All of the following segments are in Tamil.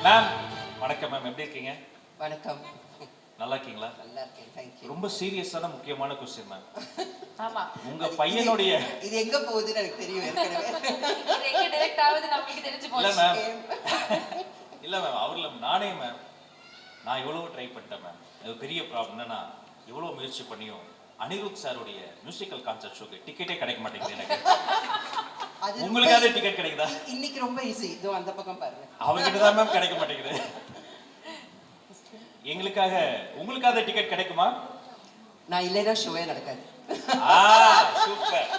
மேம் வணக்கம் மேம், எப்படி இருக்கீங்க? வணக்கம். நல்லா இருக்கீங்களா? நல்லா இருக்கேன், தேங்க்யூ. ரொம்ப சீரியஸான முக்கியமான கொஸ்டின் மேம். ஆமா, உங்க பையனுடைய இது எங்க போகுதுன்னு எனக்கு தெரியும் ஏற்கனவே. இது எங்க டைரக்ட் ஆகுது நமக்கு தெரிஞ்சு இல்ல போச்சு. மேம், இல்ல மேம், அவர்ல நானே மேம், நான் எவ்வளவு ட்ரை பண்ணிட்டேன் மேம். அது பெரிய ப்ராப்ளம் என்னன்னா, எவ்வளவு முயற்சி பண்ணியும் அனிருத் சாருடைய மியூசிக்கல் கான்சர்ட் ஷோக்கு டிக்கெட்டே கிடைக்க மாட்டேங்குது எனக்கு. அது உங்களுக்காவது டிக்கெட் கிடைக்குதா? இன்னைக்கு ரொம்ப ஈஸி. இதோ அந்த பக்கம் பாருங்க. அவர்கிட்ட தான் மேம் கிடைக்க மாட்டேங்குது. எங்களுக்காக உங்களுக்காவது டிக்கெட் கிடைக்குமா? நான் இல்லைன்னா ஷோவே நடக்காது. சூப்பர்.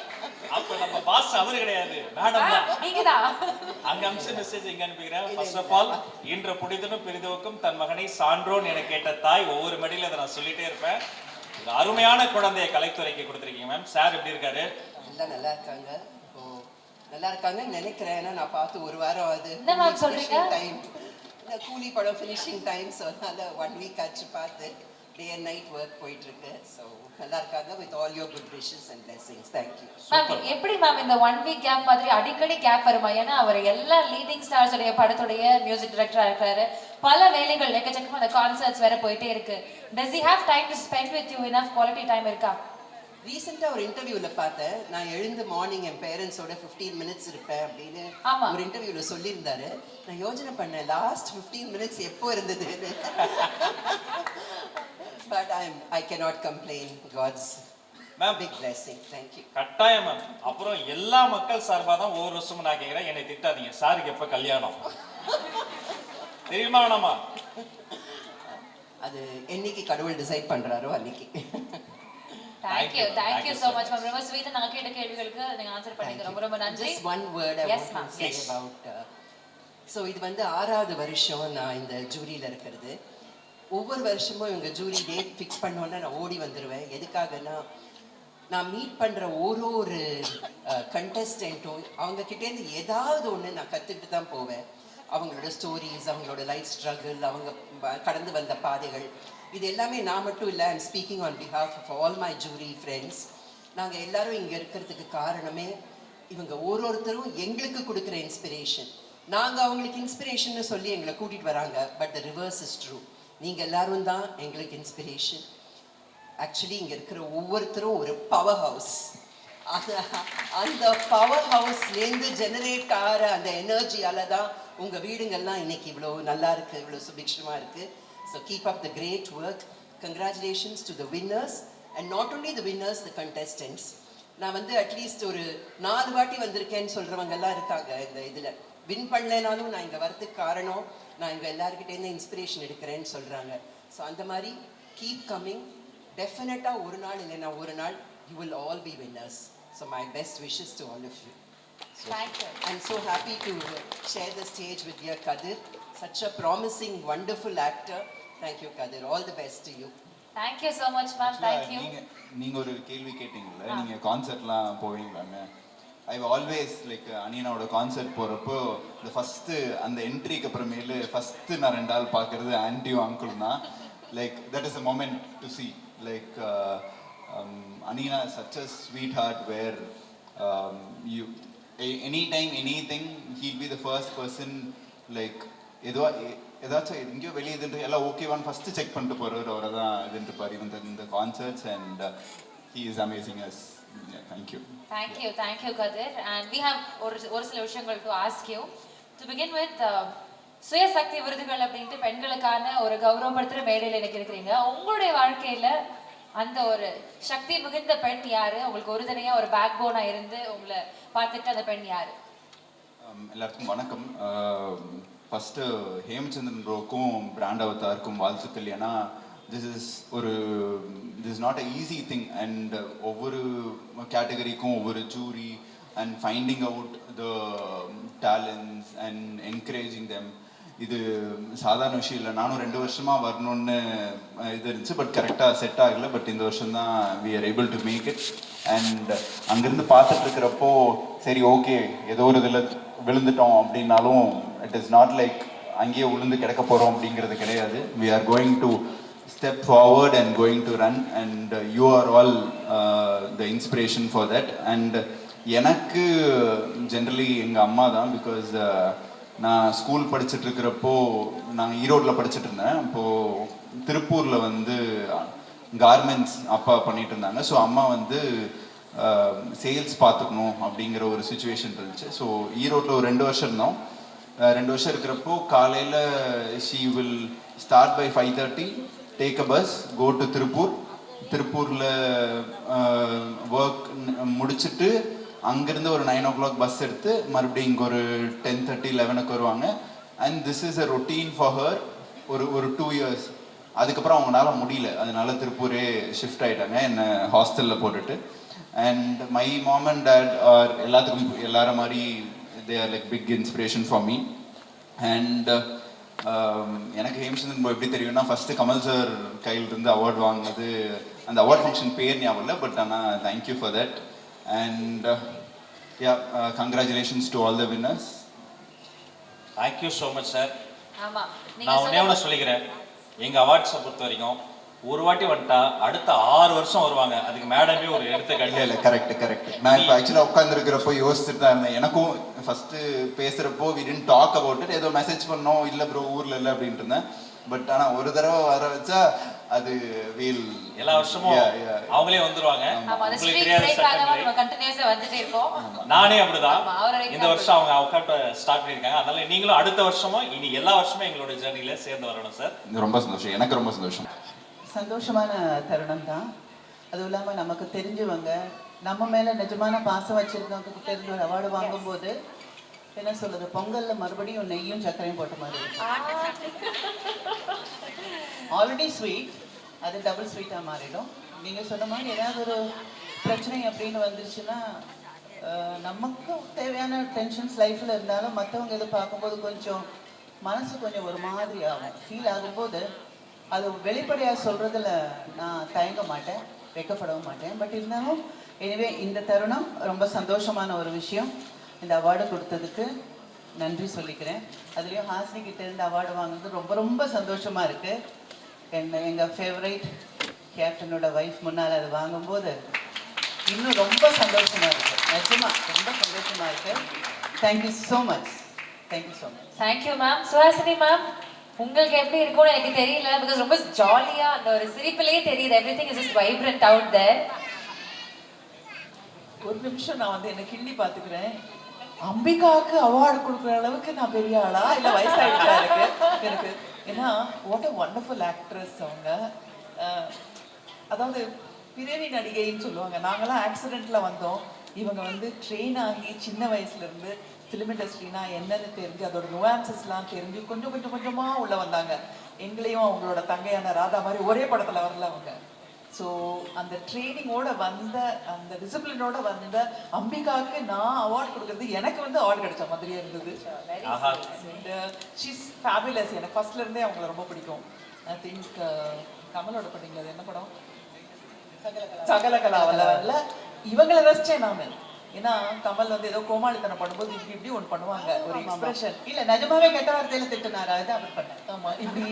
அப்ப நம்ம பாஸ் அவரு கிடையாது, மேடம் தான். நீங்கதான். அங்க அம்ச மெசேஜ் எங்க அனுப்புகிறேன். ஃபர்ஸ்ட் ஆஃப் ஆல், இன்ற புனிதனும் பெரிதுவக்கும் தன் மகனை சான்றோன் என கேட்ட தாய். ஒவ்வொரு மடியில அதை நான் சொல்லிட்டே இருப்பேன். ஒரு அருமையான குழந்தையை கலைத்துறைக்கு கொடுத்துருக்கீங்க மேம். சார் எப்படி இருக்காரு? எல்லாம் நல்லா இருக்காங்க. இப்போ நல்லா இருக்காங்கன்னு நினைக்கிறேன். ஏன்னா நான் பார்த்து ஒரு வாரம் ஆகுது. என்ன மேம் சொல்றீங்க? டைம் இந்த கூலி படம் ஃபினிஷிங் டைம். ஸோ அதனால 1 வீக் ஆச்சு பார்த்து. டே அண்ட் நைட் ஒர்க் போயிட்டு இருக்கு. ஸோ நல்லா இருக்காங்க. With all your good wishes and blessings. Thank you. Ma'am எப்படி மேம் இந்த 1 வீக் கேப் மாதிரி அடிக்கடி கேப் வருமா? ஏன்னா அவர் எல்லா லீடிங் ஸ்டார்ஸ் உடைய படத்துடைய மியூசிக் டைரக்டரா இருக்காரு. பல வேலைகள் எக்கச்சக்கமா அந்த கான்சர்ட்ஸ் வேற போயிட்டே இருக்கு. Does he have time to spend with you? Enough quality time இருக்கா? ரீசெண்டாக ஒரு இன்டர்வியூவில் பார்த்தேன். நான் எழுந்து மார்னிங் என் பேரண்ட்ஸோட 15 மினிட்ஸ் இருப்பேன் அப்படின்னு ஒரு இன்டர்வியூவில் சொல்லியிருந்தாரு. நான் யோசனை பண்ணேன், லாஸ்ட் 15 மினிட்ஸ் எப்போ இருந்தது? But I cannot complain. God's big blessing. Thank you. கட்டாயம் மேம். அப்புறம் எல்லா மக்கள் சார்பாக தான் ஒவ்வொரு வருஷமும் நான் கேட்கிறேன், என்னை திட்டாதீங்க. சாருக்கு எப்ப கல்யாணம் தெரியுமா வேணாமா? அது என்னைக்கு கடவுள் டிசைட் பண்றாரோ அன்னைக்கு. Thank you so much ma'am. ரொம்ப ஸ்வீட்டா நான் கேட்ட கேள்விகளுக்கு நீங்க ஆன்சர் பண்ணீங்க. ரொம்ப ரொம்ப நன்றி. Just one word I want to say about so இது வந்து 6வது வருஷம் நான் இந்த ஜூரியில இருக்கிறது. ஒவ்வொரு வருஷமும் இவங்க ஜூரி டேட் ஃபிக்ஸ் பண்ணோன்னா நான் ஓடி வந்துடுவேன். எதுக்காகனா, நான் மீட் பண்ணுற ஒரு கண்டஸ்டன்ட்டும் அவங்க கிட்டேருந்து ஏதாவது ஒன்று நான் கற்றுக்கிட்டு தான் போவேன். அவங்களோட ஸ்டோரிஸ், அவங்களோட லைஃப் ஸ்ட்ரகிள், அவங்க கடந்து வந்த பாதைகள், இது எல்லாமே நான் மட்டும் இல்லை. I'm speaking on behalf of all my jury friends. நாங்கள் எல்லாரும் இங்கே இருக்கிறதுக்கு காரணமே இவங்க ஒருத்தரும் எங்களுக்கு கொடுக்குற இன்ஸ்பிரேஷன். நாங்கள் அவங்களுக்கு இன்ஸ்பிரேஷன்னு சொல்லி எங்களை கூட்டிகிட்டு வராங்க. But the reverse is true. நீங்கள் எல்லாரும் தான் எங்களுக்கு இன்ஸ்பிரேஷன். ஆக்சுவலி இங்கே இருக்கிற ஒவ்வொருத்தரும் ஒரு பவர் ஹவுஸ். அந்த பவர் ஹவுஸ்லேருந்து ஜெனரேட் ஆகிற அந்த எனர்ஜியால் தான் உங்கள் வீடுங்கள்லாம் இன்னைக்கு இவ்வளோ நல்லா இருக்குது, இவ்வளோ சுபிக்ஷமாக இருக்குது. So keep up the great work. Congratulations to the winners and not only the winners, the contestants. நான் வந்து அட்லீஸ்ட் ஒரு 4 வாட்டி வந்திருக்கேன்னு சொல்கிறவங்கெல்லாம் இருக்காங்க இந்த இதில். வின் பண்ணலைனாலும் நான் இங்கே வரதுக்கு காரணம் நான் இங்கே எல்லாருக்கிட்டேருந்து இன்ஸ்பிரேஷன் எடுக்கிறேன்னு சொல்கிறாங்க. ஸோ அந்த மாதிரி கீப் கம்மிங். டெஃபினட்டாக ஒரு நாள் இல்லைன்னா ஒரு நாள் you will all be winners. So my best wishes to all of you. Thank you. I'm so happy to share the stage with dear Kadir, such a promising, wonderful actor. Thank you, Kadir. All the best to you. Thank you so much ma'am. Thank you. நீங்க ஒரு கேள்வி கேட்டீங்கல்ல, நீங்க கான்சர்ட்லாம் போவீங்களான்னு. ஐ ஆல்வேஸ் லைக் அனியனாவோட கான்சர்ட் போகிறப்போ இந்த ஃபஸ்ட்டு அந்த என்ட்ரிக்கு அப்புறமேலு ஃபஸ்ட்டு நான் 2 ஆள் பார்க்குறது ஆன்டியும் அங்கிள் தான். Like that is a moment to C. Like Anina is such a sweetheart where you anytime anything he'll be the first person. Like ஏதாச்சும் எங்கேயோ வெளியே இதுன்ட்டு எல்லாம் ஓகேவான்னு ஃபஸ்ட்டு செக் பண்ணிட்டு போகிறவர் அவரை தான் இதுன்ட்டு பாரு இந்த concerts. And he is amazing us. Thank you. Thank you Kadir. And we have ஒரு சில விஷயங்கள் to ask you. To begin with, சுயசக்தி விருதுகள் அப்படின்ட்டு பெண்களுக்கான ஒரு கௌரவப்படுத்துகிற மேடையில் எனக்கு இருக்கிறீங்க. உங்களுடைய வாழ்க்கையில் அந்த ஒரு சக்தி மிகுந்த பெண் யாரு? உங்களுக்கு உறுதுணையா ஒரு பேக் போனா இருந்து உங்களை பார்த்துட்டு அந்த பெண் யாரு? எல்லாருக்கும் வணக்கம். ஃபஸ்ட்டு ஹேமச்சந்திரன் ப்ரோக்கும் பிராண்ட் அவதாருக்கும் வாழ்த்துக்கள். ஏன்னா this is not a easy thing. And ஒவ்வொரு கேட்டகரிக்கும் ஒவ்வொரு jury and finding out the talents and encouraging them, இது சாதாரண விஷயம் இல்லை. நானும் 2 வருஷமாக வரணும்னு இது இருந்துச்சு, பட் கரெக்டாக செட் ஆகலை. பட் இந்த வருஷம் தான் we are able to make it. And அங்கேருந்து பார்த்துட்டு இருக்கிறப்போ சரி ஓகே ஏதோ ஒரு இதில் விழுந்துட்டோம் அப்படின்னாலும் இட் இஸ் நாட் லைக் அங்கேயே விழுந்து கிடக்க போகிறோம் அப்படிங்கிறது கிடையாது. We are going to step forward and going to run, and you are all the inspiration for that. And எனக்கு ஜென்ரலி எங்கள் அம்மா தான். பிகாஸ் நான் ஸ்கூல் படிச்சுட்டு இருக்கிறப்போ நாங்கள் ஈரோட்டில் படிச்சுட்டு இருந்தேன். அப்போது திருப்பூரில் வந்து கார்மெண்ட்ஸ் அப்பா பண்ணிட்டு இருந்தாங்க. ஸோ அம்மா வந்து சேல்ஸ் பார்த்துக்கணும் அப்படிங்கிற ஒரு சுச்சுவேஷன் இருந்துச்சு. ஸோ ஈரோட்டில் ஒரு 2 வருஷம் இருந்தோம். 2 வருஷம் இருக்கிறப்போ காலையில் she will start by 5:30, take a bus, go to திருப்பூரில் ஒர்க் முடிச்சுட்டு அங்கேருந்து ஒரு 9 o'clock பஸ் எடுத்து மறுபடியும் இங்கே ஒரு 10:30, 11 வருவாங்க. And this is a routine for her ஒரு 2 years. அதுக்கப்புறம் அவங்களால முடியல, அதனால திருப்பூரே ஷிஃப்ட் ஆகிட்டாங்க என்னை ஹாஸ்டலில் போட்டுட்டு. And my mom and dad are எல்லார மாதிரி they are like big inspiration for me. And எனக்கு ஹேமச்சந்திரன் எப்படி தெரியும்னா ஃபஸ்ட்டு கமல் சார் கையிலிருந்து அவார்டு வாங்கினது, அந்த அவார்ட் ஃபங்க்ஷன் பேர் ஞாபகம் இல்லை, பட் ஆனால் thank you for that. And congratulations to all the winners. Thank you so much, sir. ஆமா நான் ஒண்ணே சொல்லிக்கிறேன், எங்க அவார்ட்ஸை பொறுத்த வரைக்கும் ஒரு வாட்டி வந்துட்டா அடுத்த 6 வருஷம் வருவாங்க. அதுக்கு மேடமே ஒரு எடுத்துக்காட்டு. இல்லை கரெக்ட். நான் இப்போ ஆக்சுவலாக உட்காந்துருக்கிறப்போ யோசிச்சுட்டு தான் இருந்தேன். எனக்கும் ஃபஸ்ட்டு பேசுகிறப்போ we didn't talk about it, ஏதோ மெசேஜ் பண்ணோம், இல்லை ப்ரோ ஊரில் இல்லை அப்படின்ட்டு இருந்தேன். பட் ஆனால் ஒரு தடவை வர வச்சா அது வீல் எல்லா வருஷமும் அவங்களே வந்துருவாங்க. நானே அப்படிதான் இந்த வருஷம் அவங்க அவுட் ஸ்டார்ட் பண்ணிருக்காங்க. அதனால நீங்களும் அடுத்த வருஷமும் இனி எல்லா வருஷமும் எங்களோட ஜர்னில சேர்ந்து வரணும் சார். ரொம்ப சந்தோஷம், எனக்கு ரொம்ப சந்தோஷம். சந்தோஷமான தருணம் தான். அதுவும் இல்லாமல் நமக்கு தெரிஞ்சவங்க நம்ம மேலே நிஜமான பாசம் வச்சிருக்கவங்க தெரிஞ்ச ஒரு அவார்டு வாங்கும்போது என்ன சொல்றது, பொங்கல்ல மறுபடியும் நெய்யும் சர்க்கரையும் போட்ட மாதிரி ஆல்ரெடி ஸ்வீட் அது டபுள் ஸ்வீட்டாக மாறிடும். நீங்கள் சொன்ன மாதிரி ஏதாவது ஒரு பிரச்சனை அப்படின்னு வந்துருச்சுன்னா நமக்கு தேவையான டென்ஷன்ஸ் லைஃப்பில் இருந்தாலும் மற்றவங்க எது பார்க்கும்போது கொஞ்சம் மனசு கொஞ்சம் ஒரு மாதிரி ஆகும். ஃபீல் ஆகும்போது அது வெளிப்படையாக சொல்கிறதுல நான் தயங்க மாட்டேன், வெக்கப்படவும் மாட்டேன். பட் இருந்தாலும் எனவே இந்த தருணம் ரொம்ப சந்தோஷமான ஒரு விஷயம். இந்த அவார்டு கொடுத்ததுக்கு நன்றி சொல்லிக்கிறேன். அதுலேயும் ஹாசினி கிட்ட இருந்து அவார்டு வாங்குறது ரொம்ப ரொம்ப சந்தோஷமாக இருக்குது. எங்கள் ஃபேவரைட் கேப்டனோட ஒய்ஃப் முன்னால் அது வாங்கும்போது இன்னும் ரொம்ப சந்தோஷமாக இருக்குது. நிஜமாக ரொம்ப சந்தோஷமாக இருக்குது. Thank you so much. Thank you ma'am. Suhasini ma'am, உங்களுக்கு எப்படி இருக்கும்னு எனக்கு தெரியல, பிகாஸ் ரொம்ப ஜாலியா அந்த ஒரு சிரிப்பிலேயே தெரியுது. Everything is just vibrant out there. ஒரு நிமிஷம் நான் வந்து என்ன கிள்ளி பார்த்துக்கிறேன். அம்பிகாவுக்கு அவார்டு கொடுக்குற அளவுக்கு நான் பெரிய ஆளா இல்லை வயசாயிட்டா எனக்கு? ஏன்னா வாட் அ வண்டர்ஃபுல் ஆக்ட்ரஸ் அவங்க. அதாவது பிறவி நடிகைன்னு சொல்லுவாங்க. நாங்களாம் ஆக்சிடென்ட்ல வந்தோம், இவங்க வந்து ட்ரெயின் ஆகி சின்ன வயசுலேருந்து ஃபிலிம் இண்டஸ்ட்ரினா என்னன்னு தெரிஞ்சு அதோட நுவான்சஸ்லாம் தெரிஞ்சு கொஞ்சம் கொஞ்சமாக உள்ள வந்தாங்க. எங்களையும் அவங்களோட தங்கையான ராதா மாதிரி ஒரே படத்தில் வரல அவங்க. ஸோ அந்த ட்ரைனிங்கோட வந்த அந்த டிசிப்ளினோட வந்த அம்பிகாவுக்கு நான் அவார்டு கொடுக்குறது எனக்கு வந்து அவார்டு கிடைச்ச மாதிரியே இருந்தது. She's fabulous. எனக்கு ஃபர்ஸ்ட்லேருந்தே அவங்கள ரொம்ப பிடிக்கும். ஐ திங்க் கமலோட படங்கள் அது என்ன படம், சகலகலாவில் இவங்களை ரசிச்சேன் நான். ஏன்னா கமல் வந்து ஏதோ கோமாளித்தனம் பண்ணும்போது இப்படி ஒன்று பண்ணுவாங்க, ஒரு எக்ஸ்பிரஷன். இல்லை நிஜமாவே கெட்ட வார்த்தையில திட்டுனாரா, இது அப்படி பண்ணேன், ஆமா இப்படி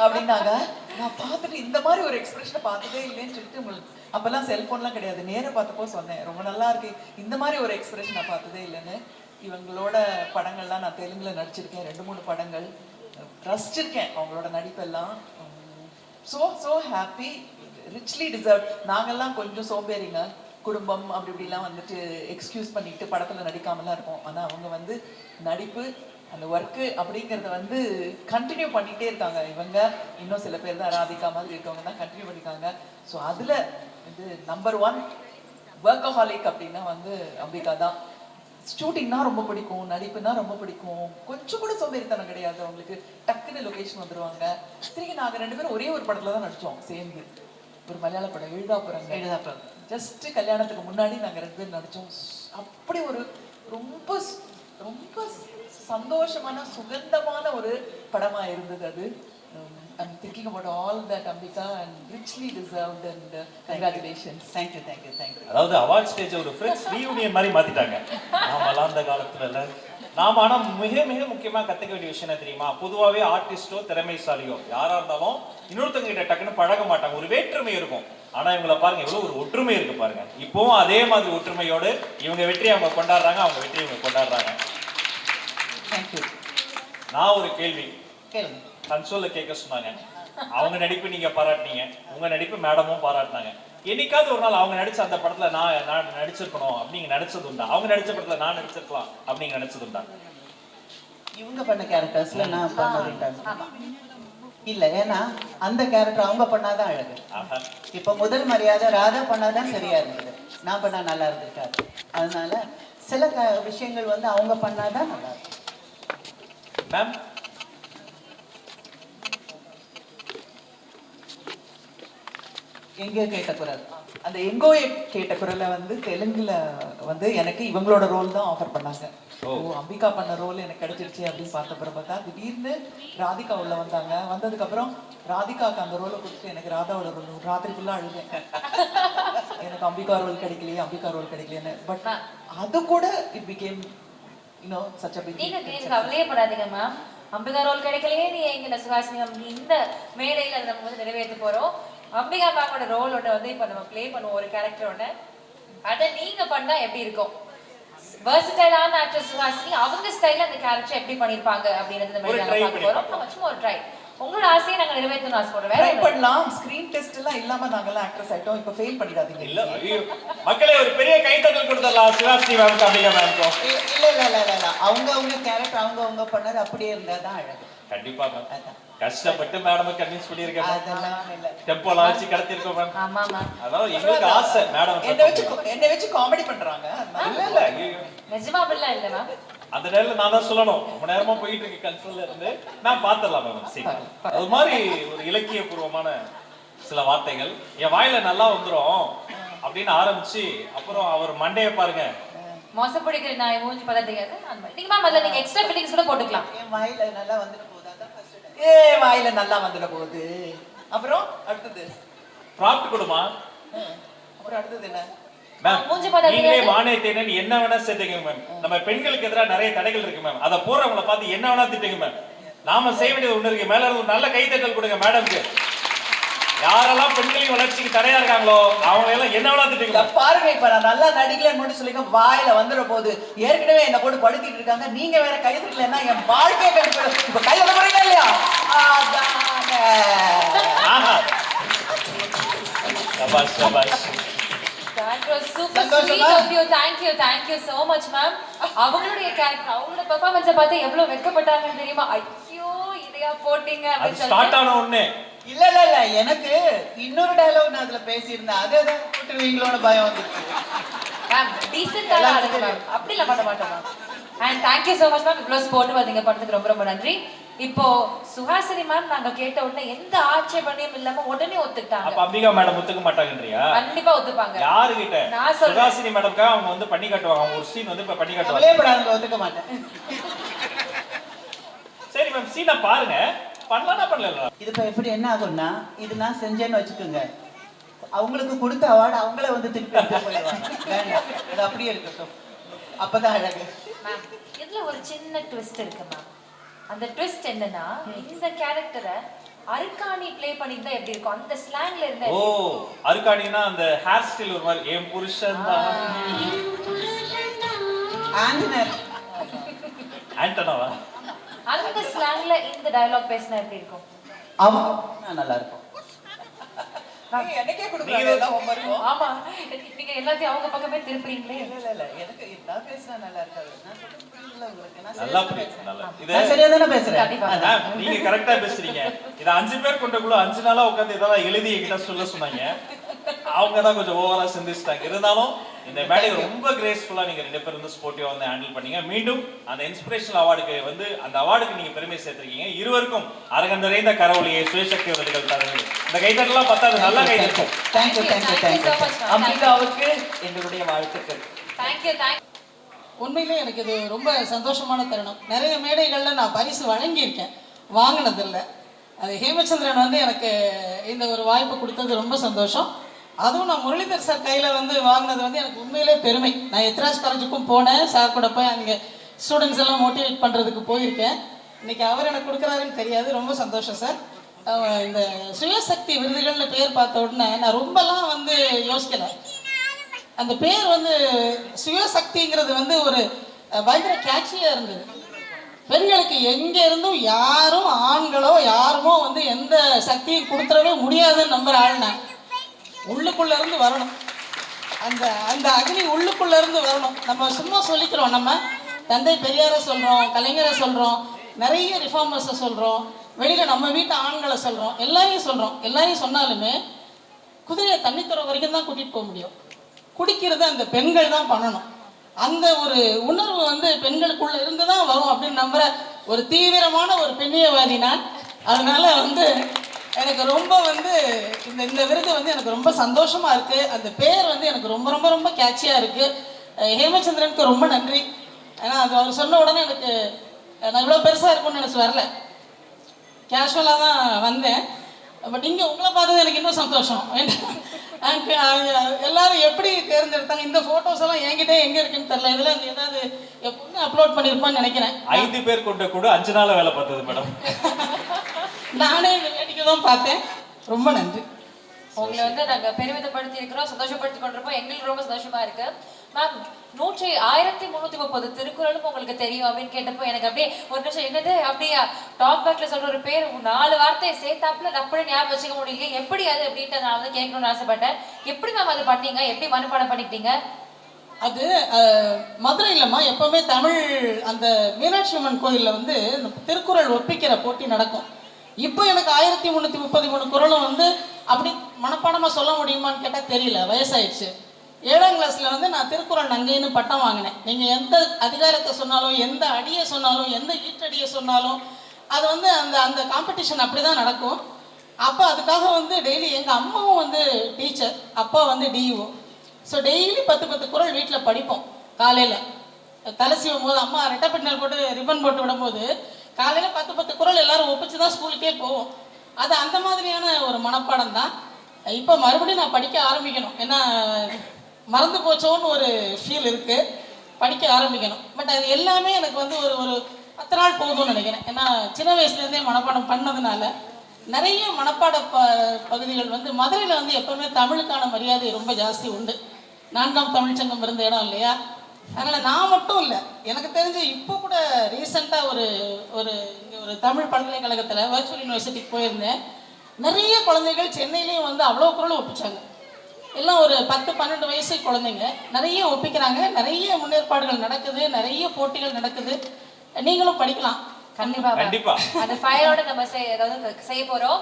அப்படின்னாங்க. நான் பார்த்துட்டு இந்த மாதிரி ஒரு எக்ஸ்பிரஷனை பார்த்ததே இல்லைன்னு சொல்லிட்டு உங்களுக்கு அப்பெல்லாம் செல்போன்லாம் கிடையாது, நேராக பார்த்தப்போ சொன்னேன் ரொம்ப நல்லா இருக்கு, இந்த மாதிரி ஒரு எக்ஸ்பிரஷன் நான் பார்த்ததே இல்லைன்னு. இவங்களோட படங்கள்லாம் நான் தெலுங்குல நடிச்சிருக்கேன், 2-3 படங்கள் ரசிச்சிருக்கேன் அவங்களோட நடிப்பெல்லாம். So happy, richly deserve. நாங்கெல்லாம் கொஞ்சம் சோம்பேறிங்க, குடும்பம் அப்படி இப்படிலாம் வந்துட்டு எக்ஸ்கியூஸ் பண்ணிட்டு படத்தில் நடிக்காமலாம் இருக்கும். ஆனால் அவங்க வந்து நடிப்பு அந்த ஒர்க்கு அப்படிங்கிறத வந்து கண்டினியூ பண்ணிகிட்டே இருக்காங்க. இவங்க இன்னும் சில பேர் தான் ராதிகா மாதிரி இருக்கவங்க தான் கண்டினியூ பண்ணியிருக்காங்க. ஸோ அதில் வந்து நம்பர் 1 ஒர்க்கஹாலிக் அப்படின்னா வந்து அம்பிகா தான். ஷூட்டிங்னா ரொம்ப பிடிக்கும், நடிப்புனா ரொம்ப பிடிக்கும், கொஞ்சம் கூட சோம்பேறித்தனம் கிடையாது அவங்களுக்கு. டக்குன்னு லொகேஷன் வந்துடுவாங்க. திரும்பி நாங்கள் 2 பேரும் ஒரே ஒரு படத்தில் தான் நடித்தோம் சேர்ந்து, ஒரு மலையாள படம் எழுதாப்புறம். ஜஸ்ட் கல்யாணத்துக்கு முன்னாடி நாங்கள் 2 பேரும் நடித்தோம். அப்படி ஒரு ரொம்ப ரொம்ப சந்தோஷமான சுகந்தமான ஒரு படமாக இருந்தது அது. I'm thinking about all that, Ambika, and richly deserved, and congratulations. Thank you. அதாவது அவார்ட் ஸ்டேஜ் ஒரு ஃப்ரெண்ட்ஸ் ரீயூனியன் மாதிரி மாத்திட்டாங்க. நாமெல்லாம் அந்த காலத்துல நாம ஆனா மிக மிக முக்கியமா கத்துக்க வேண்டிய விஷயம் என்ன தெரியுமா? பொதுவாகவே ஆர்டிஸ்டோ திறமைசாலியோ யாரா இருந்தாலும் இன்னொருத்தங்க கிட்ட டக்குன்னு பழக மாட்டாங்க, ஒரு வேற்றுமை இருக்கும். ஆனா இவங்களை பாருங்க, எவ்வளவு ஒரு ஒற்றுமை இருக்கு பாருங்க. இப்பவும் அதே மாதிரி ஒற்றுமையோடு இவங்க வெற்றி அவங்க கொண்டாடுறாங்க, அவங்க வெற்றி இவங்க கொண்டாடுறாங்க. தேங்க்யூ. நான் ஒரு கேள்வி கேளுங்க. கன்சோல்ல கேட்க சொன்னாங்க. அவங்க நடிப்பு நீங்க பாராட்டினீங்க, உங்க நடிப்பு மேடமும் பாராட்டினாங்க. என்னைக்காவது ஒரு நாள் அவங்க நடிச்ச அந்த படத்துல நான் நடிச்சிருக்கணும் அப்படிங்க நினைச்சது உண்டா? அவங்க நடிச்ச படத்துல நான் நடிச்சிருக்கலாம் அப்படிங்க நினைச்சது உண்டா? இவங்க பண்ண கேரக்டர்ஸ்ல நான் பண்ண இல்ல, ஏன்னா அந்த கேரக்டர் அவங்க பண்ணாதான் அழகு. ஆஹா. இப்ப முதல் மரியாதை ராதா பண்ணாதான் சரியா இருந்தது, நான் பண்ணா நல்லா இருந்திருக்காது. அதனால சில விஷயங்கள் வந்து அவங்க பண்ணாதான் நல்லா இருக்கும். மேம் எங்கோ கேட்ட குரல், அந்த எங்கோ கேட்ட குரலை வந்து தெலுங்குல வந்து எனக்கு இவங்களோட ரோல் தான் ஆஃபர் பண்ணாங்க. ஓ, அம்பிகா பண்ண ரோல் எனக்கு கிடைச்சிருச்சு அப்படின்னு பார்த்த பிறகு பார்த்தா திடீர்னு ராதிகா உள்ள வந்தாங்க. வந்ததுக்கு அப்புறம் ராதிகாவுக்கு அந்த ரோலை கொடுத்து எனக்கு ராதாவோட ரோல் ராத்திரி ஃபுல்லா அழுதேன். எனக்கு அம்பிகா ரோல் கிடைக்கலையே, அம்பிகா ரோல் கிடைக்கலையேன்னு. பட் அது கூட it became you know such a big. நீங்க கவலையே படாதீங்க மேம். அம்பிகா ரோல் கிடைக்கலையே நீ எங்க சுஹாசினி இந்த மேடையில நம்ம வந்து நிறைவேற்ற போறோம். அம்பிகா மேமோட ரோல் ஒன்று வந்து இப்போ நம்ம ப்ளே பண்ணுவோம் ஒரு கேரக்டரோட. அதை நீங்க பண்ணா எப்படி இருக்கும்? வெர்சடைலான ஆக்ட்ரஸ் சுஹாசினி அவங்க ஸ்டைல்ல அந்த கேரக்டர் எப்படி பண்ணிருப்பாங்க அப்படின்றது இந்த மாதிரி நாங்க பார்க்க போறோம். நம்ம சும்மா ஒரு ட்ரை. உங்களோட ஆசையை நாங்க நிறைவேற்றணும்னு ஆசைப்படுறோம். ட்ரை பண்ணலாம். ஸ்கிரீன் டெஸ்ட் எல்லாம் இல்லாம நாங்கெல்லாம் ஆக்ட்ரஸ் ஆயிட்டோம். இப்போ ஃபெயில் பண்ணிடாதீங்க. இல்ல ஐயோ, மக்களே ஒரு பெரிய கைத்தட்டல் கொடுத்துடலாம் சுஹாசினி மேம்க்கு, அம்பிகா மேம்க்கும். இல்ல அவங்க கேரக்டர் அவங்க பண்ணது அப்படியே இருந்தாதான் அழகு. கண்டிப்பா மேம். கஷ்டப்பட்டு மேடம் கன்வின்ஸ் பண்ணிருக்கேன். அதெல்லாம் இல்ல, டெம்போலாம் வச்சு கடத்திருக்கோம் மேம். ஆமா மேம். அதாவது எங்களுக்கு ஆசை மேடம் என்ன வச்சு காமெடி பண்றாங்க. இல்ல ஐயோ, நிஜமா அப்படிலாம் இல்ல மேம். அந்த நேரத்துல நான் தான் சொல்லணும். ரொம்ப நேரமா போயிட்டு இருக்கு கன்சோல்ல இருந்து. நான் பாத்துடலாம் மேம். சரி, அது மாதிரி ஒரு இலக்கிய பூர்வமான சில வார்த்தைகள் என் வாயில நல்லா வந்துரும் அப்படின்னு ஆரம்பிச்சு அப்புறம் அவர் மண்டைய பாருங்க மோசப்படிக்கிற நான் மூஞ்சி பார்த்தா தெரியாது. நீங்க மேம் அதுல நீங்க எக்ஸ்ட்ரா ஃபில்லிங்ஸ் கூட போட்டுக்கலாம். என் வாயில நல்லா வந்துட போகுது, அதான் ஃபர்ஸ்ட். வாயில நல்லா வந்துட போகுது. அப்புறம் அடுத்தது ப்ராப்ட் கொடுமா. அப்புறம் அடுத்தது என்ன மேம்? மூஞ்சி பார்த்தா நீங்களே வானே தேனன் என்ன வேணா சேர்த்துங்க மேம். நம்ம பெண்களுக்கு எதிராக நிறைய தடைகள் இருக்கு மேம். அதை போறவங்களை பார்த்து என்ன வேணா திட்டுங்க மேம். நாம செய்ய வேண்டியது ஒண்ணு இருக்கு. மேல ஒரு நல்ல கைத்தட்டல் கொடுங்க மேடம்க்கு. யாரெல்லாம் பெண்களின் வளர்ச்சிக்கு தடையா இருக்காங்களோ அவங்க எல்லாம் என்ன வேணா திட்டுங்க. பாருங்க, இப்ப நான் நல்லா நடிக்கலன்னு மட்டும் சொல்லிக்க வாயில வந்துட போகுது. ஏற்கனவே என்ன போட்டு படுத்திட்டு இருக்காங்க, நீங்க வேற கை தட்டலன்னா என் வாழ்க்கையை கெடுத்து. இப்ப கை தட்ட போறீங்க இல்லையா? சபாஷ் சபாஷ். That was super sweet of you. Thank you so much ma'am. அவங்களுடைய கேரக்டர் அவங்களோட பெர்ஃபார்மன்ஸை பார்த்து எவ்வளவு வெட்கப்பட்டாங்கன்னு தெரியுமா? ஐயோ இதையா போட்டீங்க அது அப்படின்னு ஸ்டார்ட் ஆன உடனே இல்ல எனக்கு இன்னொரு டயலாக் நான் அதுல பேசியிருந்தேன், அதை போட்டுருவீங்களோட பயம் வந்துச்சு. மேம் டீசென்ட்டான ஆளுங்க மேம், அப்படிலாம் பண்ண மாட்டோம் ma'am. And thank you so much ma'am. இவ்வளோ ஸ்போர்ட் பார்த்தீங்க பண்ணதுக்கு ரொம்ப ரொம்ப நன்றி. இப்போ சுஹாசினி மேம் நாங்க கேட்ட உடனே எந்த ஆட்சேபனையும் இல்லாம உடனே ஒத்துக்கிட்டாங்க. அப்ப அம்பிகா மேடம் ஒத்துக்க மாட்டாங்கன்றியா? கண்டிப்பா ஒத்துப்பாங்க. யாரு கிட்ட? நான் சொல்றேன். சுஹாசினி மேடம்க்கு அவங்க வந்து பண்ணி காட்டுவாங்க. அவங்க ஒரு சீன் வந்து இப்ப பண்ணி காட்டுவாங்க. அவளே படாங்க, ஒத்துக்க மாட்டேன். சரி மேம், சீனை பாருங்க. பண்ணலாம்னா பண்ணலாம். இது இப்ப எப்படி என்ன ஆகும்னா, இது நான் செஞ்சேன்னு வச்சுக்கோங்க, அவங்களுக்கு கொடுத்த அவார்டு அவங்கள வந்து திருப்பி எடுத்து போயிடுவாங்க. வேண்டாம், அது அப்படியே இருக்கட்டும், அப்பதான் அழகு. மேம் இதுல ஒரு சின்ன ட்விஸ்ட் இருக்கு மேம். அந்த ட்விஸ்ட் என்னன்னா, இந்த கேரக்டரை அருக்காணி ப்ளே பண்ணிருந்தா எப்படி இருக்கும்? அந்த ஸ்லாங்ல இருந்தா. ஓ, அருக்காணினா அந்த ஹேர் ஸ்டைல் ஒரு மாதிரி என் புருஷன் தான். ஆண்டனாவா? அந்த ஸ்லாங்ல இந்த டயலாக் பேசினா எப்படி இருக்கும்? அவங்க நல்லா இருக்கும். எனக்கே கொடுக்குறாங்க எல்லாம் ஹோம்வொர்க்கும். ஆமா, நீங்க எல்லாத்தையும் அவங்க பக்கமே திருப்புறீங்களே. இல்ல எனக்கு நான் பேசினா நல்லா இருக்காது. நான் சொல்றது புரியுதுல உங்களுக்கு? நல்லா புரியுது. நல்லா. நான் சரியா தானே பேசுறேன். மேம் நீங்க கரெக்ட்டா பேசுறீங்க. இத 5 பேர் கொண்ட குழு 5 நாளா உட்கார்ந்து இதெல்லாம் எழுதி என்கிட்ட சொல்ல சொன்னாங்க. அவங்க தான் கொஞ்சம் ஓவரா சிந்திச்சிட்டாங்க. இருந்தாலும் இந்த மேடை ரொம்ப கிரேஸ்ஃபுல்லா நீங்க 2 பேர் வந்து ஸ்போர்ட்டிவா வந்து ஹேண்டில் பண்ணீங்க. மீண்டும் அந்த இன்ஸ்பிரேஷனல் அவார்டுக்கு வந்து அந்த அவார்டுக்கு நீங்க பெருமை சேர்த்திருக்கீங்க. இருவருக்கும் அரங்கம் நிறைந்த கரவொலியை சுயசக்தி விருதுகள் தருகிறது. இந்த கைதட்டலாம் பத்தாது, நல்லா கைதட்டும். Thank you. அம்பிகாவுக்கு எங்களுடைய வாழ்த்துக்கள். Thank you. உண்மையிலே எனக்கு இது ரொம்ப சந்தோஷமான தருணம். நிறைய மேடைகளில் நான் பரிசு வழங்கியிருக்கேன், வாங்கினதில்லை. அது ஹேமச்சந்திரன் வந்து எனக்கு இந்த ஒரு வாய்ப்பு கொடுத்தது ரொம்ப சந்தோஷம். அதுவும் நான் முரளிதர் சார் கையில் வந்து வாங்கினது வந்து எனக்கு உண்மையிலே பெருமை. நான் எத்ராஜ் காலேஜுக்கும் போனேன், சார் கூட போய் அங்கே ஸ்டூடெண்ட்ஸ் எல்லாம் மோட்டிவேட் பண்ணுறதுக்கு போயிருக்கேன். இன்றைக்கி அவர் எனக்கு கொடுக்குறாருன்னு தெரியாது. ரொம்ப சந்தோஷம் சார். இந்த சுயசக்தி விருதுகள்னு பேர் பார்த்த உடனே நான் ரொம்பலாம் வந்து யோசிக்கலை. அந்த பேர் வந்து சுயசக்திங்கிறது வந்து ஒரு பயங்கர கேட்சியாக இருந்தது. பெண்களுக்கு எங்க இருந்தும் யாரும் ஆண்களோ யாருமோ வந்து எந்த சக்தியும் கொடுத்துடவே முடியாதுன்னு நம்புற ஆள் நான். உள்ளுக்குள்ள இருந்து வரணும், அந்த அந்த அக்னி உள்ளுக்குள்ள இருந்து வரணும். நம்ம சும்மா சொல்லிக்கிறோம், நம்ம தந்தை பெரியாரை சொல்றோம், கலைஞரை சொல்றோம், நிறைய ரிஃபார்மர்ஸை சொல்றோம், வெளியில நம்ம வீட்டு ஆண்களை சொல்றோம், எல்லாரையும் சொல்றோம். எல்லாரையும் சொன்னாலுமே குதிரையை தண்ணி துறை வரைக்கும் தான் கூட்டிட்டு போக முடியும். குடிக்கிறது அந்த பெண்கள் தான் பண்ணணும். அந்த ஒரு உணர்வு வந்து பெண்களுக்குள்ள இருந்து தான் வரும் அப்படின்னு நம்புற ஒரு தீவிரமான ஒரு பெண்ணியவாதி நான். அதனால வந்து எனக்கு ரொம்ப வந்து இந்த விருது வந்து எனக்கு ரொம்ப சந்தோஷமா இருக்கு. அந்த பேர் வந்து எனக்கு ரொம்ப ரொம்ப ரொம்ப கேட்சியா இருக்கு. ஹேமச்சந்திரனுக்கு ரொம்ப நன்றி. ஏன்னா அது அவர் சொன்ன உடனே எனக்கு நான் இவ்வளோ பெருசா இருக்கும்னு நினைச்சு வரல, கேஷுவலாக தான் வந்தேன். பட் இங்கே உங்களை பார்த்தது எனக்கு இன்னும் சந்தோஷம். எல்லாரும் எப்படி தேர்ந்தெடுத்தாங்க? இந்த ஃபோட்டோஸ் எல்லாம் என்கிட்ட எங்கே இருக்குன்னு தெரியல. இதில் ஏதாவது எப்பவுமே அப்லோட் பண்ணியிருப்பான்னு நினைக்கிறேன். 5 பேர் கொண்ட கூட 5 நாள் வேலை பார்த்தது மேடம். நானே இந்த வேடிக்கை தான் பார்த்தேன். ரொம்ப நன்றி. உங்களை வந்து நாங்க பெருமிதப்படுத்தி இருக்கிறோம், சந்தோஷப்படுத்தி கொண்டிருப்போம். எங்களுக்கு ரொம்ப சந்தோஷமா இருக்கு. மேம் 1330 திருக்குறளும் உங்களுக்கு தெரியும் அப்படின்னு கேட்டப்போ எனக்கு அப்படியே ஒரு நிமிஷம் என்னது அப்படியா டாப் பேக்ல சொல்ற ஒரு பேர் 4 வார்த்தையை சேர்த்தாப்புல அப்படியே ஞாபகம் வச்சுக்க முடியல, எப்படி அது அப்படின்ட்டு நான் வந்து கேட்கணும்னு ஆசைப்பட்டேன். எப்படி மேம் அது பண்ணீங்க? எப்படி மனப்பாடம் பண்ணிக்கிட்டீங்க? அது மதுரையிலம்மா எப்பவுமே தமிழ் அந்த மீனாட்சி அம்மன் கோயிலில் வந்து திருக்குறள் ஒப்பிக்கிற போட்டி நடக்கும். இப்போ எனக்கு 1333 குறளும் வந்து அப்படி மனப்பாடமாக சொல்ல முடியுமான்னு கேட்டால் தெரியல, வயசாயிடுச்சு. 7ஆம் கிளாஸில் வந்து நான் திருக்குறள் நங்கைன்னு பட்டம் வாங்கினேன். நீங்கள் எந்த அதிகாரத்தை சொன்னாலும், எந்த அடியை சொன்னாலும், எந்த ஈட்டடியை சொன்னாலும் அது வந்து அந்த அந்த காம்படிஷன் அப்படி தான் நடக்கும். அப்போ அதுக்காக வந்து டெய்லி எங்கள் அம்மாவும் வந்து டீச்சர், அப்பா வந்து டிஇஓ. ஸோ டெய்லி 10 குறள் வீட்டில் படிப்போம். காலையில் தலை சீவும் போது அம்மா ரெட்டை போட்டு ரிப்பன் போட்டு விடும்போது காலையில் 10 குறள் எல்லாரும் ஒப்பிச்சு தான் ஸ்கூலுக்கே போவோம். அது அந்த மாதிரியான ஒரு மனப்பாடம் தான். இப்போ மறுபடியும் நான் படிக்க ஆரம்பிக்கணும், ஏன்னா மறந்து போச்சோன்னு ஒரு ஃபீல் இருக்குது. படிக்க ஆரம்பிக்கணும். பட் அது எல்லாமே எனக்கு வந்து ஒரு 10 நாள் போதும்னு நினைக்கிறேன். ஏன்னா சின்ன வயசுலேருந்தே மனப்பாடம் பண்ணதுனால நிறைய மனப்பாட பகுதிகள் வந்து மதுரையில் வந்து எப்போவுமே தமிழுக்கான மரியாதை ரொம்ப ஜாஸ்தி உண்டு. 4ஆம் தமிழ்ச்சங்கம் இருந்த இடம் இல்லையா? அதனால் நான் மட்டும் இல்லை, எனக்கு தெரிஞ்சு இப்போ கூட ரீசெண்டாக ஒரு தமிழ் பல்கலைக்கழகத்தில் வர்ச்சுவல் யூனிவர்சிட்டிக்கு போயிருந்தேன். நிறைய குழந்தைகள் சென்னையிலையும் வந்து அவ்வளோ குறள் ஒப்பிச்சாங்க. எல்லாம் ஒரு 10-12 வயசு குழந்தைங்க நிறைய ஒப்பிக்கிறாங்க. நிறைய முன்னேற்பாடுகள் நடக்குது, நிறைய போட்டிகள் நடக்குது. நீங்களும் படிக்கலாம். கண்டிப்பா கண்டிப்பா. அந்த ஃபயரோட நம்ம செய்ய போறோம்.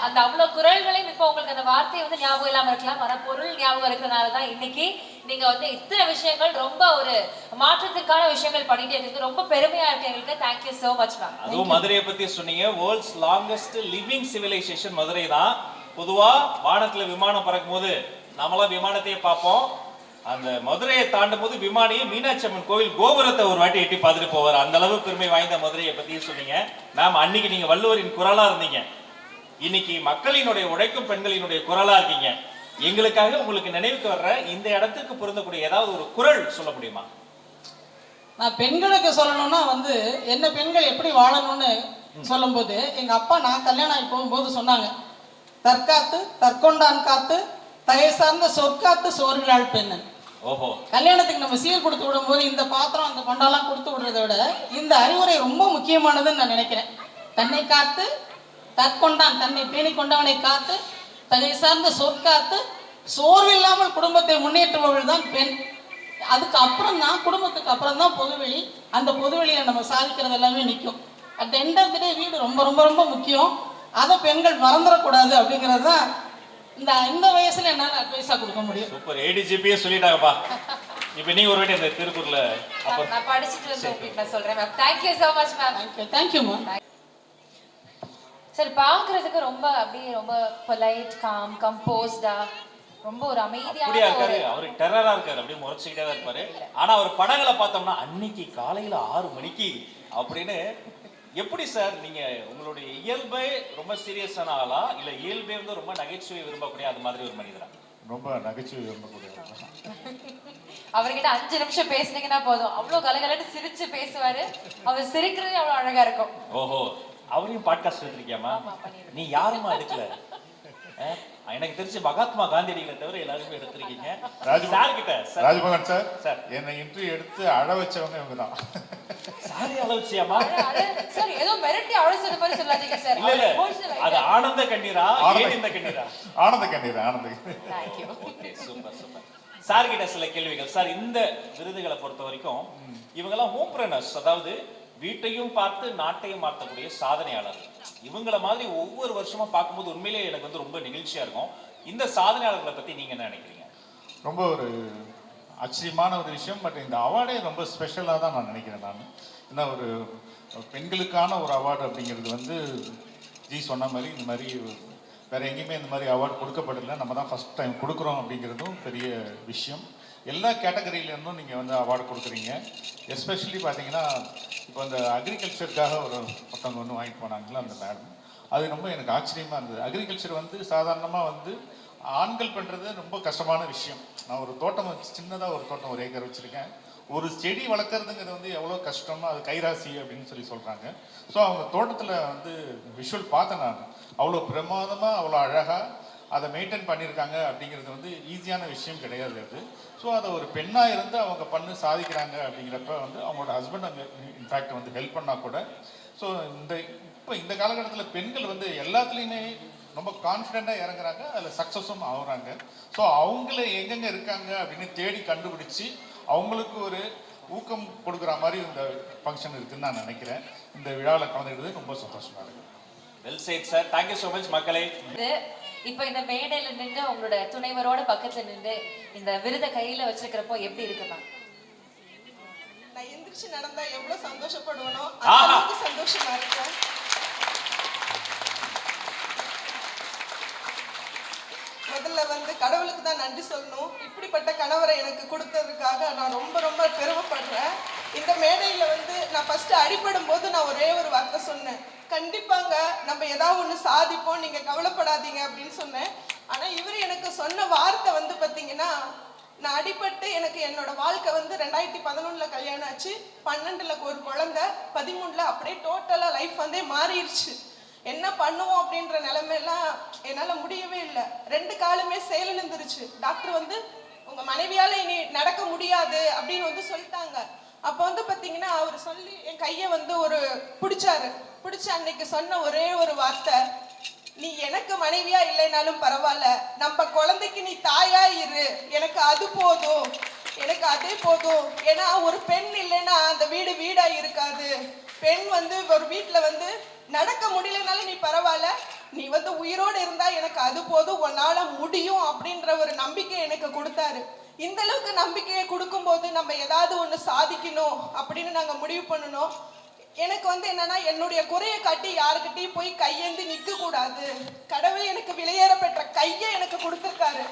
அந்த அவ்வளவு குறள்களையும் இப்போ உங்களுக்கு அந்த வார்த்தை வந்து ஞாபகம் இல்லாம இருக்கலாம், ஆனா பொருள் ஞாபகம் இருக்கிறதுனால தான் இன்னைக்கு நீங்க வந்து இத்தனை விஷயங்கள் ரொம்ப ஒரு மாற்றத்திற்கான விஷயங்கள் பண்ணிட்டே இருக்கு. ரொம்ப பெருமையா இருக்கு எங்களுக்கு. Thank you so much ma'am. அதுவும் மதுரையை பத்தி சொன்னீங்க. World's longest living civilisation Madurai தான். பொதுவா வானத்துல விமானம் பறக்கும் போது நம்மளாம் விமானத்தையே பார்ப்போம். அந்த மதுரையை தாண்டும் போது விமானியை மீனாட்சி அம்மன் கோவில் கோபுரத்தை ஒரு வாட்டி எட்டி பார்த்துட்டு போவார். அந்த அளவு பெருமை வாய்ந்த மதுரையை பத்தியும் சொன்னீங்க மேம். அன்னைக்கு நீங்க வள்ளுவரின் குரலா இருந்தீங்க, இன்னைக்கு மக்களினுடைய உழைக்கும் பெண்களினுடைய குரலா இருக்கீங்க. எங்களுக்காக உங்களுக்கு நினைவுக்கு வர்ற இந்த இடத்துக்கு பொருந்தக்கூடிய ஏதாவது ஒரு குரல் சொல்ல முடியுமா? நான் பெண்களுக்கு சொல்லணும்னா வந்து என்ன பெண்கள் எப்படி வாழணும்னு சொல்லும்போது எங்க அப்பா நான் கல்யாணம் ஆகி போகும்போது சொன்னாங்க, தற்காத்து தற்கொண்டான் காத்து தகை சார்ந்த சொற்காத்து சோர்விழாள் பெண்ணன். ஓஹோ. கல்யாணத்துக்கு நம்ம சீர் கொடுத்து விடும்போது இந்த பாத்திரம் அந்த கொண்டாலாம் கொடுத்து விடுறதை விட இந்த அறிவுரை ரொம்ப முக்கியமானதுன்னு நான் நினைக்கிறேன். தன்னை காத்து தற்கொண்டான், தன்னை பேணி கொண்டவனை காத்து தகை சார்ந்த சொற்காத்து சோர்வில்லாமல் குடும்பத்தை முன்னேற்றுபவள் தான் பெண். அதுக்கு அப்புறம் தான் குடும்பத்துக்கு அப்புறம் தான் பொதுவெளி. அந்த பொதுவெளியில் நம்ம சாதிக்கிறது எல்லாமே நிற்கும். At the end of the day வீடு ரொம்ப ரொம்ப ரொம்ப முக்கியம். அதை பெண்கள் மறந்துடக்கூடாது அப்படிங்கிறது தான் இந்த வயசுல என்னால் அட்வைஸாக கொடுக்க முடியும். சூப்பர். ஏடிஜிபியே சொல்லிட்டாங்கப்பா. இப்போ நீங்க ஒரு வாட்டி அந்த திருக்குறளை நான் படிச்சுட்டு வந்து உங்களுக்கு நான் சொல்றேன் ma'am. Thank you so much ma'am. Thank you ma'am. சரி, பார்க்கறதுக்கு ரொம்ப அப்படியே ரொம்ப பொலைட், காம், கம்போஸ்டா, ரொம்ப ஒரு அமைதியான இருக்காரு. அவரு டெரரா இருக்காரு, அப்படியே முறைச்சிக்கிட்டே தான் இருப்பாரு. ஆனா அவர் படங்களை பார்த்தோம்னா அன்னைக்கு காலையில 6 மணிக்கு அப்படின்னு. எப்படி சார் நீங்க உங்களுடைய இயல்பை ரொம்ப சீரியஸான ஆளா, இல்ல இயல்பே வந்து ரொம்ப நகைச்சுவை விரும்பக்கூடிய அது மாதிரி ஒரு மனிதரா? ரொம்ப நகைச்சுவை விரும்பக்கூடிய. அவர்கிட்ட 5 நிமிஷம் பேசுனீங்கன்னா போதும், அவ்வளவு கலகலன்னு சிரிச்சு பேசுவாரு. அவர் சிரிக்கிறதே அவ்வளவு அழகா இருக்கும். ஓஹோ. அவரையும் பாட்காஸ்ட் எடுத்திருக்கியாமா? நீ யாருமா எடுக்கல? எனக்கு தெரிஞ்சு மகாத்மா காந்தியடிகளை தவிர எல்லாருமே எடுத்திருக்கீங்க. ராஜ்மோகன் சார் கிட்ட சார் ராஜ்மோகன் சார் சார். என்னை இன்டர்வியூ எடுத்து அழ வச்சவங்க இவங்க தான். சாரி அளவுச்சியாமா? சார் ஏதோ மிரட்டி அழைச்சது மாதிரி சொல்லாதீங்க சார். இல்ல இல்ல, அது ஆனந்த கண்ணீரா ஏன் இந்த கண்ணீரா? ஆனந்த கண்ணீர், ஆனந்த கண்ணீர். Thank you. Okay, super super. Sir கிட்ட சில கேள்விகள். சார், இந்த விருதுகளை பொறுத்த வரைக்கும் இவங்கெல்லாம் ஹோம்ப்ரனர்ஸ், அதாவது வீட்டையும் பார்த்து நாட்டையும் மாற்றக்கூடிய சாதனையாளர்கள். இவங்கள மாதிரி ஒவ்வொரு வருஷமா பார்க்கும்போது உண்மையிலேயே எனக்கு வந்து ரொம்ப நிகழ்ச்சியா இருக்கும். இந்த சாதனையாளர்களை பத்தி நீங்க என்ன நினைக்கிறீங்க? ரொம்ப ஒரு ஆச்சரியமான ஒரு விஷயம். பட் இந்த அவார்டே ரொம்ப ஸ்பெஷலாக தான் நான் நினைக்கிறேன். நான் ஏன்னா ஒரு பெண்களுக்கான ஒரு அவார்டு அப்படிங்கிறது வந்து ஜி சொன்ன மாதிரி இந்த மாதிரி வேற எங்கேயுமே இந்த மாதிரி அவார்டு கொடுக்கப்படலை. நம்ம தான் ஃபர்ஸ்ட் டைம் கொடுக்குறோம் அப்படிங்கிறதும் பெரிய விஷயம். எல்லா கேட்டகரியிலேருந்தும் நீங்கள் வந்து அவார்டு கொடுக்குறீங்க. எஸ்பெஷலி பார்த்தீங்கன்னா இப்போ அந்த அக்ரிகல்ச்சருக்காக ஒருத்தவங்க வந்து வாங்கிட்டு போனாங்களா அந்த மேடம், அது ரொம்ப எனக்கு ஆச்சரியமாக இருந்தது. அக்ரிகல்ச்சர் வந்து சாதாரணமாக வந்து ஆண்கள் பண்ணுறது ரொம்ப கஷ்டமான விஷயம். நான் ஒரு தோட்டம் சின்னதாக ஒரு தோட்டம் 1 ஏக்கர் வச்சுருக்கேன். ஒரு செடி வளர்க்குறதுங்கிறது வந்து எவ்வளோ கஷ்டமோ அது கைராசி அப்படின்னு சொல்கிறாங்க. ஸோ அவங்க தோட்டத்தில் வந்து விஷுவல் பார்த்தேன் நான். அவ்வளோ பிரமாதமாக அவ்வளோ அழகாக அதை மெயின்டைன் பண்ணியிருக்காங்க அப்படிங்கிறது வந்து ஈஸியான விஷயம் கிடையாது அது. ஸோ அதை ஒரு பெண்ணாக இருந்து அவங்க பண்ணி சாதிக்கிறாங்க அப்படிங்கிறப்ப வந்து அவங்களோட ஹஸ்பண்ட் அங்கே இன்ஃபேக்ட் வந்து ஹெல்ப் பண்ணால் கூட. ஸோ இப்போ இந்த காலகட்டத்தில் பெண்கள் வந்து எல்லாத்துலேயுமே ரொம்ப கான்ஃபிடெண்ட்டாக இறங்குறாங்க, அதில் சக்ஸஸும் ஆகுறாங்க. ஸோ அவங்கள எங்கெங்கே இருக்காங்க அப்படின்னு தேடி கண்டுபிடிச்சி அவங்களுக்கு ஒரு ஊக்கம் கொடுக்குற மாதிரி இந்த ஃபங்க்ஷன் இருக்குன்னு நான் நினைக்கிறேன். இந்த விழாவில் கலந்துக்கிட்டது ரொம்ப சந்தோஷமாக இருக்குது. Well said sir, thank you so much மக்களே. இப்போ இந்த மேடையில நின்று உங்களோட துணைவரோட பக்கத்துல நின்று இந்த விருதை கையில வச்சிருக்கிறப்போ எப்படி இருக்குமா? நான் எந்திரிச்சு நடந்தா எவ்வளவு சந்தோஷப்படுவேனோ அந்த அளவுக்கு சந்தோஷமா இருக்கேன். முதல்ல வந்து கடவுளுக்கு தான் நன்றி சொல்லணும். இப்படிப்பட்ட கணவரை எனக்கு கொடுத்ததுக்காக நான் ரொம்ப ரொம்ப பெருமைப்படுறேன். இந்த மேடையில வந்து நான் ஃபர்ஸ்ட் அடிபடும் போது நான் ஒரே ஒரு வார்த்தை சொன்னேன், கண்டிப்பாங்க நம்ம ஏதாவது ஒன்று சாதிப்போம், நீங்க கவலைப்படாதீங்க அப்படின்னு சொன்னேன். ஆனா இவர் எனக்கு சொன்ன வார்த்தை வந்து பாத்தீங்கன்னா, நான் அடிபட்டு எனக்கு என்னோட வாழ்க்கை வந்து 2011 கல்யாணம் ஆச்சு, 12ல் ஒரு குழந்தை, 13ல் அப்படியே டோட்டலா லைஃப் வந்து மாறிடுச்சு. என்ன பண்ணுவோம் அப்படின்ற நிலைமையெல்லாம் என்னால் முடியவே இல்லை. 2 காலுமே செயலிழந்துருச்சு. டாக்டர் வந்து உங்க மனைவியால இனி நடக்க முடியாது அப்படின்னு வந்து சொல்லிட்டாங்க. அப்போ வந்து பார்த்தீங்கன்னா அவர் சொல்லி என் கையை வந்து ஒரு பிடிச்சி அன்னைக்கு சொன்ன ஒரே ஒரு வார்த்தை, நீ எனக்கு மனைவியா இல்லைனாலும் பரவாயில்ல, நம்ம குழந்தைக்கு நீ தாயா இரு, எனக்கு அது போதும், எனக்கு அதே போதும். ஏன்னா ஒரு பெண் இல்லைன்னா அந்த வீடு வீடா இருக்காது. பெண் வந்து ஒரு வீட்டில் வந்து நடக்க முடியலனாலும் நீ பரவாயில்ல, நீ வந்து உயிரோடு இருந்தா எனக்கு அது போதும், உன்னால முடியும் அப்படின்ற ஒரு நம்பிக்கை எனக்கு கொடுத்தாரு. இந்த அளவுக்கு நம்பிக்கையை கொடுக்கும்போது நம்ம ஏதாவது ஒன்று சாதிக்கணும் அப்படின்னு நாங்கள் முடிவு பண்ணணும். எனக்கு வந்து என்னன்னா, என்னுடைய குறையை காட்டி யாருக்கிட்டையும் போய் கையேந்தி நிற்க கூடாது. கடவுள் எனக்கு விலையேற பெற்ற கையை எனக்கு கொடுத்துருக்காரு.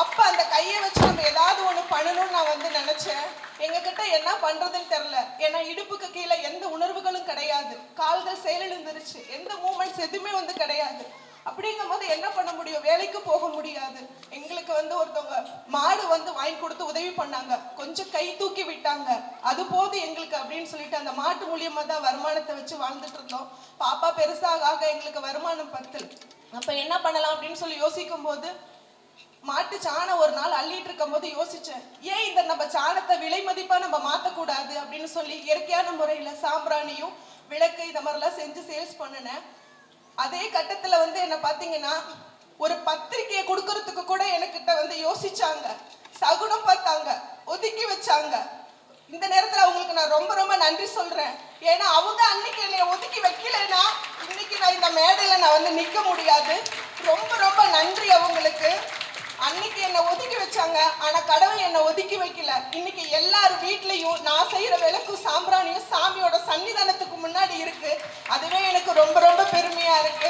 அப்ப அந்த கையை வச்சு நம்ம ஏதாவது ஒண்ணு பண்ணணும்னு நான் வந்து நினைச்சேன். எங்ககிட்ட என்ன பண்றதுன்னு தெரியல. ஏன்னா இடுப்புக்கு கீழே எந்த உணர்வுகளும் கிடையாது, கால்கள் செயலிழந்துருச்சு, எந்த மூமெண்ட்ஸ் எதுவுமே வந்து கிடையாது. அப்படிங்கும் போது என்ன பண்ண முடியும், வேலைக்கு போக முடியாது. எங்களுக்கு வந்து ஒருத்தவங்க மாடு வந்து வாங்கி கொடுத்து உதவி பண்ணாங்க, கொஞ்சம் கை தூக்கி விட்டாங்க, அது போதும் எங்களுக்கு அப்படின்னு சொல்லிட்டு அந்த மாட்டு மூலியமா தான் வருமானத்தை வச்சு வாழ்ந்துட்டு இருந்தோம். பாப்பா பெருசாக எங்களுக்கு வருமானம் பத்தல. அப்ப என்ன பண்ணலாம் அப்படின்னு சொல்லி யோசிக்கும் போது, மாட்டு சாணம் ஒரு நாள் அள்ளிட்டு இருக்கும் போது யோசிச்சேன், ஏன் இந்த நம்ம சாணத்தை விலை மதிப்பா நம்ம மாத்தக்கூடாது அப்படின்னு சொல்லி இயற்கையான முறையில சாம்பிராணியும் விளக்கு இந்த மாதிரிலாம் செஞ்சு சேல்ஸ் பண்ணினேன். அதே கட்டத்துல வந்து என்ன பாத்தீங்கன்னா, ஒரு பத்திரிகையை கொடுக்கறதுக்கு கூட எனக்கிட்ட வந்து யோசிச்சாங்க, சகுனம் பார்த்தாங்க, ஒதுக்கி வச்சாங்க. இந்த நேரத்துல அவங்களுக்கு நான் ரொம்ப ரொம்ப நன்றி சொல்றேன். ஏன்னா அவங்க அன்னைக்கு என்னை ஒதுக்கி வைக்கலைன்னா இன்னைக்கு நான் இந்த மேடையில நான் வந்து நிக்க முடியாது. ரொம்ப ரொம்ப நன்றி அவங்களுக்கு. அன்னைக்கு என்னை ஒதுக்கி வச்சாங்க, ஆனா கடவுள் என்னை ஒதுக்கி வைக்கல. இன்னைக்கு எல்லார் வீட்லயும் நான் செய்யற விளக்கும் சாம்பிராணியும் சாமியோட சன்னிதானத்துக்கு முன்னாடி இருக்கு. அதுவே எனக்கு ரொம்ப ரொம்ப பெருமையா இருக்கு.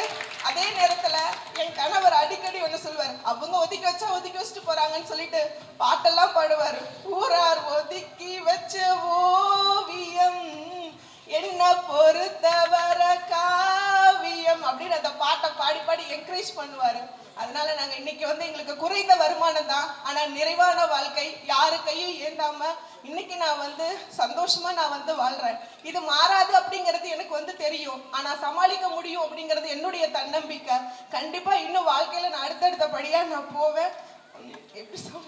அதே நேரத்துல என் கணவர் அடிக்கடி ஒண்ணு சொல்வார், அவங்க ஒதுக்கி வச்சா ஒதுக்கி வச்சுட்டு போறாங்கன்னு சொல்லிட்டு பாட்டெல்லாம் பாடுவார். ஊரார் ஒதுக்கி வச்ச ஓவியம் என்ன பொறுத்தவர காவியம் அப்படின்னு அந்த பாட்டை பாடி பாடி என்கரேஜ் பண்ணுவாரு. அதனால நாங்க இன்னைக்கு வந்து எங்களுக்கு குறைந்த வருமானம் தான், ஆனா நிறைவான வாழ்க்கை, யாரு கையும் ஏந்தாம இன்னைக்கு நான் வந்து சந்தோஷமா நான் வந்து வாழ்றேன். இது மாறாது அப்படிங்கிறது எனக்கு வந்து தெரியும், ஆனா சமாளிக்க முடியும் அப்படிங்கிறது என்னுடைய தன்னம்பிக்கை. கண்டிப்பா இன்னும் வாழ்க்கையில நான் அடுத்தடுத்த படியா நான் போவேன். எப்படி சொல்ல,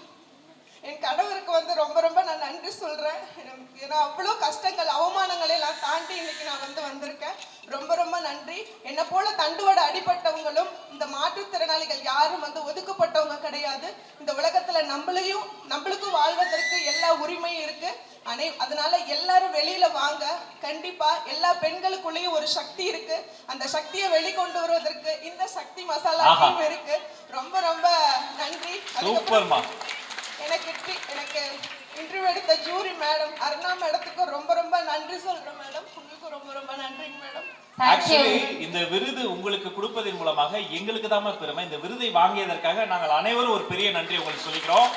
என் கணவருக்கு வந்து ரொம்ப ரொம்ப நான் நன்றி சொல்றேன். ஏன்னா அவ்வளோ கஷ்டங்கள் அவமானங்களை எல்லாம் தாண்டி இன்னைக்கு நான் வந்து வந்திருக்கேன். ரொம்ப ரொம்ப நன்றி. என்னை போல தண்டுவட அடிபட்டவங்களும் இந்த மாற்றுத்திறனாளிகள் யாரும் வந்து ஒதுக்கப்பட்டவங்க கிடையாது. இந்த உலகத்துல நம்மளுக்கும் வாழ்வதற்கு எல்லா உரிமையும் இருக்கு. அதனால எல்லாரும் வெளியில வாங்க. கண்டிப்பா எல்லா பெண்களுக்குள்ளேயும் ஒரு சக்தி இருக்கு. அந்த சக்தியை வெளிக்கொண்டு வருவதற்கு இந்த சக்தி மசாலா டீம் இருக்கு. ரொம்ப ரொம்ப நன்றி. சூப்பர்மா. எனக்கு இன்டர்வியூ எடுத்த ஜூரி மேடம் அருணா மேடத்துக்கு ரொம்ப ரொம்ப நன்றி சொல்றேன் மேடம். உங்களுக்கு ரொம்ப ரொம்ப நன்றிங்க மேடம். ஆக்சுவலி இந்த விருது உங்களுக்கு கொடுப்பதன் மூலமாக எங்களுக்கு தான் பெருமை. இந்த விருதை வாங்கியதற்காக நாங்கள் அனைவரும் ஒரு பெரிய நன்றி உங்களுக்கு சொல்லிக்கிறோம்.